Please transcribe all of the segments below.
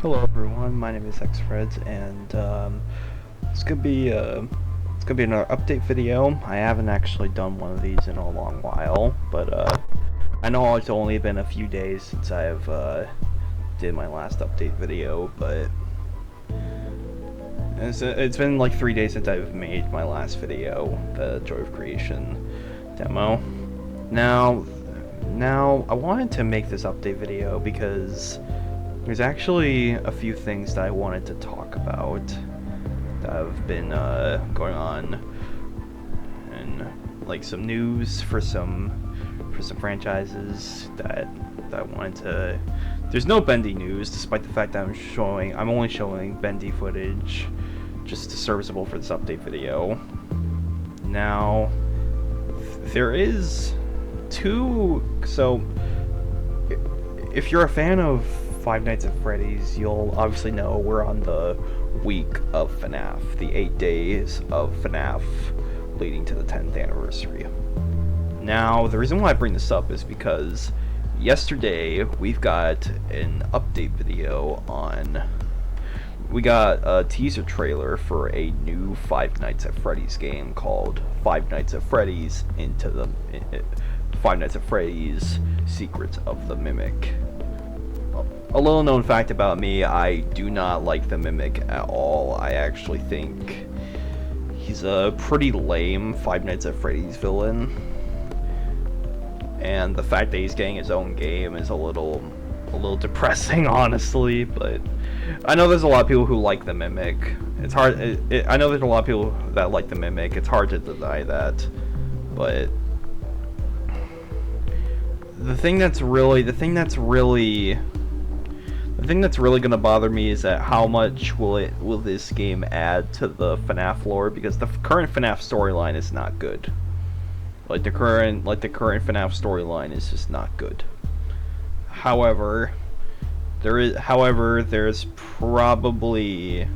Hello everyone, my name is XFreds, and it's gonna be another update video. I haven't actually done one of these in a long while, but I know it's only been a few days since I've did my last update video, but it's been like 3 days since I've made my last video, the Joy of Creation demo. Now I wanted to make this update video because there's actually a few things that I wanted to talk about that have been going on, and like some news for some franchises that I wanted to. There's no Bendy news, despite the fact that I'm only showing Bendy footage, just serviceable for this update video. Now there is two. So if you're a fan of Five Nights at Freddy's, you'll obviously know we're on the week of FNAF, the 8 days of FNAF leading to the 10th anniversary. Now, the reason why I bring this up is because yesterday we've got an update video on. We got a teaser trailer for a new Five Nights at Freddy's game called Five Nights at Freddy's Five Nights at Freddy's Secrets of the Mimic. A little known fact about me, I do not like the Mimic at all. I actually think he's a pretty lame Five Nights at Freddy's villain. And the fact that he's getting his own game is a little depressing, honestly, but I know there's a lot of people who like the Mimic. It's hard, I know there's a lot of people that like the Mimic, it's hard to deny that, but the thing that's really gonna bother me is that how much will this game add to the FNAF lore, because the current FNAF storyline is not good. Like the current FNAF storyline is just not good. However, there's probably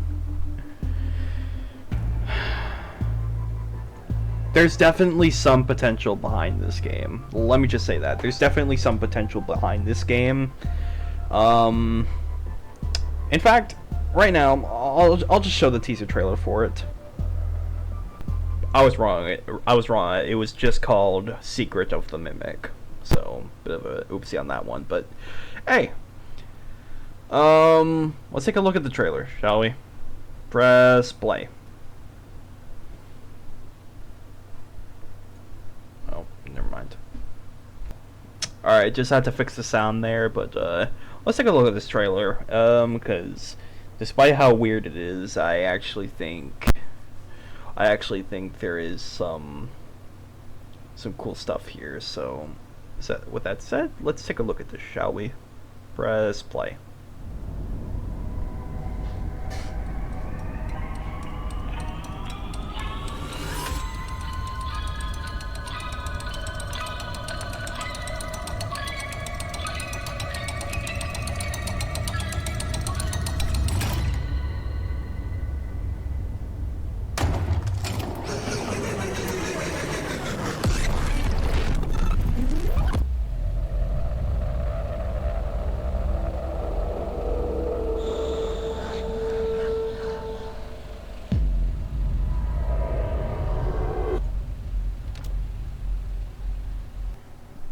definitely some potential behind this game. Let me just say that. There's definitely some potential behind this game. In fact, right now, I'll just show the teaser trailer for it. I was wrong. It was just called Secret of the Mimic. So, bit of a oopsie on that one. But, hey. Let's take a look at the trailer, shall we? Press play. Oh, never mind. Alright, just had to fix the sound there, but let's take a look at this trailer, because despite how weird it is, I actually think there is some cool stuff here. So, with that said, let's take a look at this, shall we? Press play.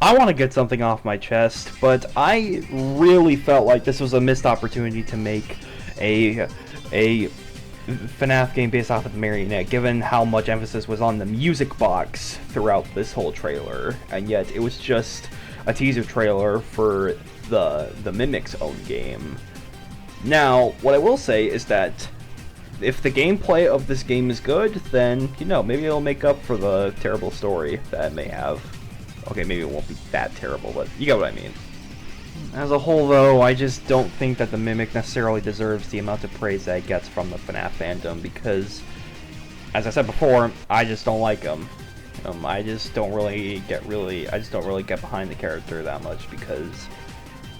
I want to get something off my chest, but I really felt like this was a missed opportunity to make a FNAF game based off of the Marionette, given how much emphasis was on the music box throughout this whole trailer, and yet it was just a teaser trailer for the Mimic's own game. Now, what I will say is that if the gameplay of this game is good, then, you know, maybe it'll make up for the terrible story that it may have. Okay, maybe it won't be that terrible, but you get what I mean. As a whole, though, I just don't think that the Mimic necessarily deserves the amount of praise that it gets from the FNAF fandom, because, as I said before, I just don't like him. I just don't really get behind the character that much, because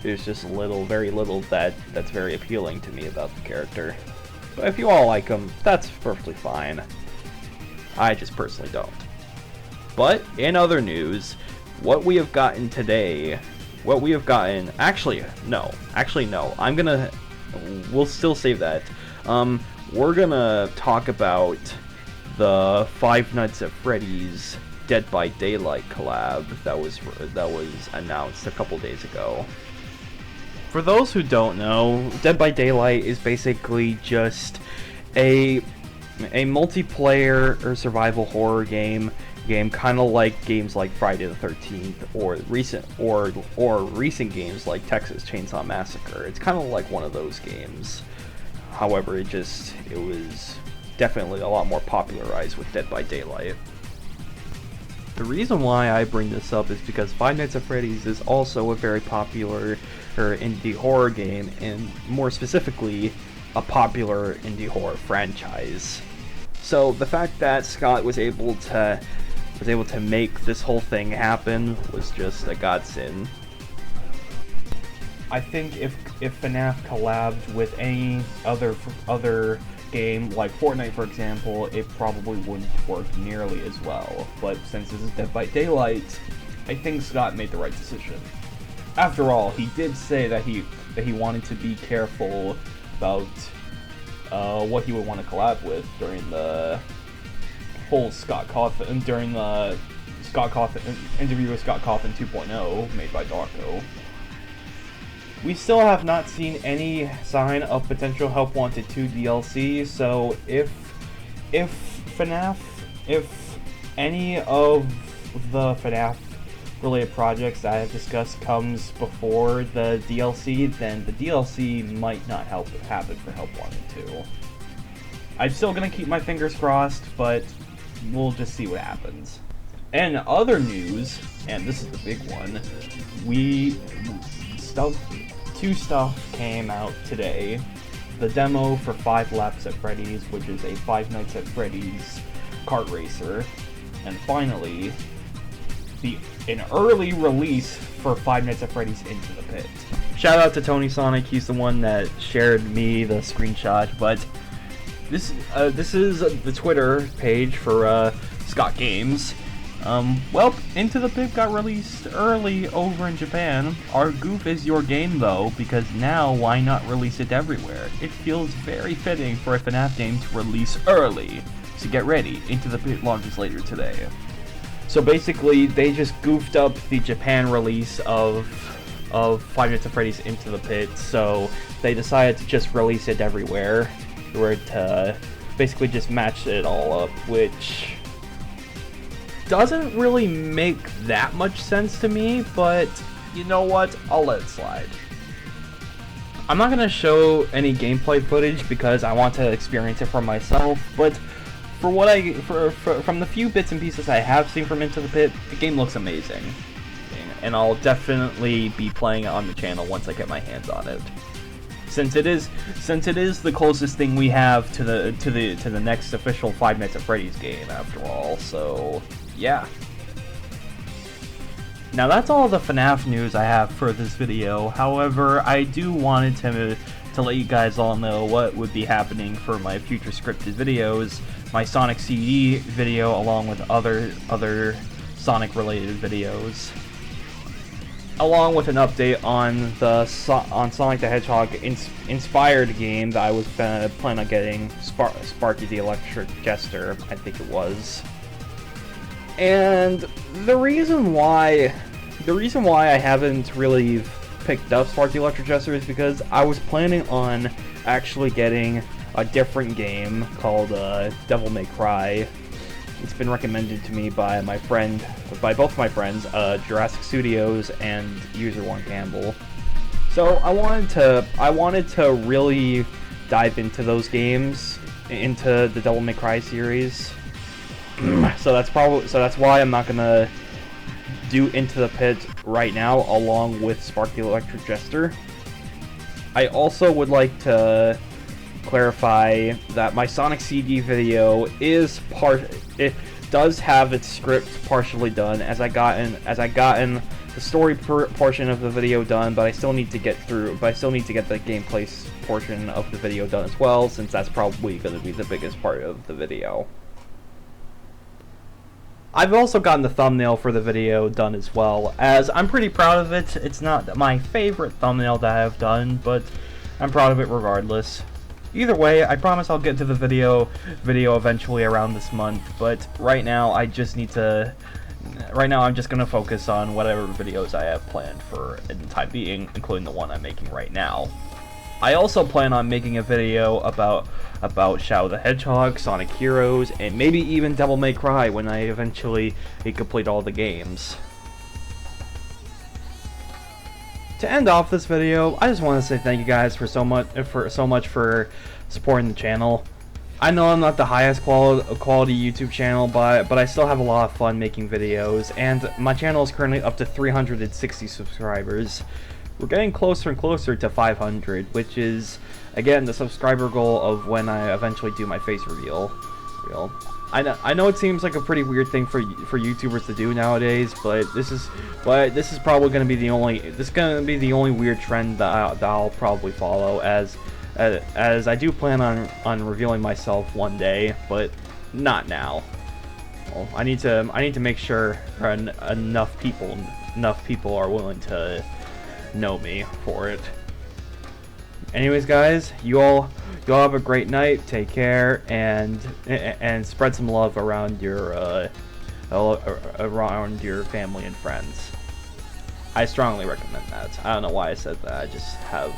there's just very little that's very appealing to me about the character. But if you all like him, that's perfectly fine. I just personally don't. But in other news, what we have gotten today, actually no, I'm gonna we'll still save that. We're gonna talk about the Five Nights at Freddy's Dead by Daylight collab that was announced a couple days ago. For those who don't know, Dead by Daylight is basically just a multiplayer or survival horror game, kind of like games like Friday the 13th or recent games like Texas Chainsaw Massacre. It's kind of like one of those games. However, it was definitely a lot more popularized with Dead by Daylight. The reason why I bring this up is because Five Nights at Freddy's is also a very popular indie horror game, and more specifically, a popular indie horror franchise. So the fact that Scott was able to make this whole thing happen was just a godsend. I think if FNAF collabed with any other game, like Fortnite for example, it probably wouldn't work nearly as well. But since this is Dead by Daylight, I think Scott made the right decision. After all, he did say that he wanted to be careful about what he would want to collab with during the whole during the Scott Cawthon interview with Scott Cawthon 2.0 made by Darko. We still have not seen any sign of potential Help Wanted 2 DLC, so if any of the FNAF related projects that I have discussed comes before the DLC, then the DLC might not happen for Help Wanted 2. I'm still gonna keep my fingers crossed, but we'll just see what happens. And other news, and this is the big one, two stuff came out today. The demo for 5 Laps at Freddy's, which is a Five Nights at Freddy's kart racer, and finally, an early release for Five Nights at Freddy's Into the Pit. Shout out to Tony Sonic, he's the one that shared me the screenshot, but this is the Twitter page for Scott Games. Well, Into the Pit got released early over in Japan. Our goof is your game though, because now why not release it everywhere? It feels very fitting for a FNAF game to release early. So get ready, Into the Pit launches later today. So basically, they just goofed up the Japan release of Five Nights at Freddy's Into the Pit, so they decided to just release it everywhere, to basically just match it all up, which doesn't really make that much sense to me, but you know what? I'll let it slide. I'm not gonna show any gameplay footage because I want to experience it for myself, but from the few bits and pieces I have seen from Into the Pit, the game looks amazing, and I'll definitely be playing it on the channel once I get my hands on it. Since it is the closest thing we have to the next official Five Nights at Freddy's game, after all. So yeah. Now that's all the FNAF news I have for this video. However, I do wanted to let you guys all know what would be happening for my future scripted videos. My Sonic CD video, along with other Sonic related videos, along with an update on on Sonic the Hedgehog inspired game that I was planning on getting, Sparky the Electric Jester, I think it was. And the reason why I haven't really picked up Sparky the Electric Jester is because I was planning on actually getting a different game called Devil May Cry. It's been recommended to me by both my friends, Jurassic Studios and User One Campbell. So I wanted to really dive into those games, into the Devil May Cry series. So that's why I'm not gonna do Into the Pit right now, along with Sparky the Electric Jester. I also would like to clarify that my Sonic CD video it does have its script partially done, as I gotten the story portion of the video done, but I still need to get the gameplay portion of the video done as well, since that's probably going to be the biggest part of the video. I've also gotten the thumbnail for the video done as well, as I'm pretty proud of it. It's not my favorite thumbnail that I've done, but I'm proud of it regardless. Either way, I promise I'll get to the video eventually around this month, but right now I just need to... Right now I'm just going to focus on whatever videos I have planned for in the time being, including the one I'm making right now. I also plan on making a video about Shadow the Hedgehog, Sonic Heroes, and maybe even Devil May Cry when I eventually complete all the games. To end off this video, I just want to say thank you guys for so much for supporting the channel. I know I'm not the highest quality YouTube channel, but I still have a lot of fun making videos, and my channel is currently up to 360 subscribers. We're getting closer and closer to 500, which is, again, the subscriber goal of when I eventually do my face reveal. I know it seems like a pretty weird thing for YouTubers to do nowadays, but this is probably going to be the only weird trend that I'll probably follow, as I do plan on revealing myself one day, but not now. Well, I need to make sure enough people are willing to know me for it. Anyways, guys, you all have a great night. Take care, and spread some love around your family and friends. I strongly recommend that. I don't know why I said that. I just have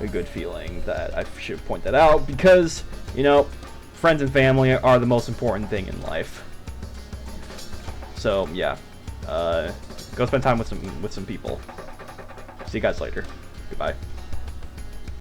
a good feeling that I should point that out, because, you know, friends and family are the most important thing in life. So yeah, go spend time with some people. See you guys later. Goodbye.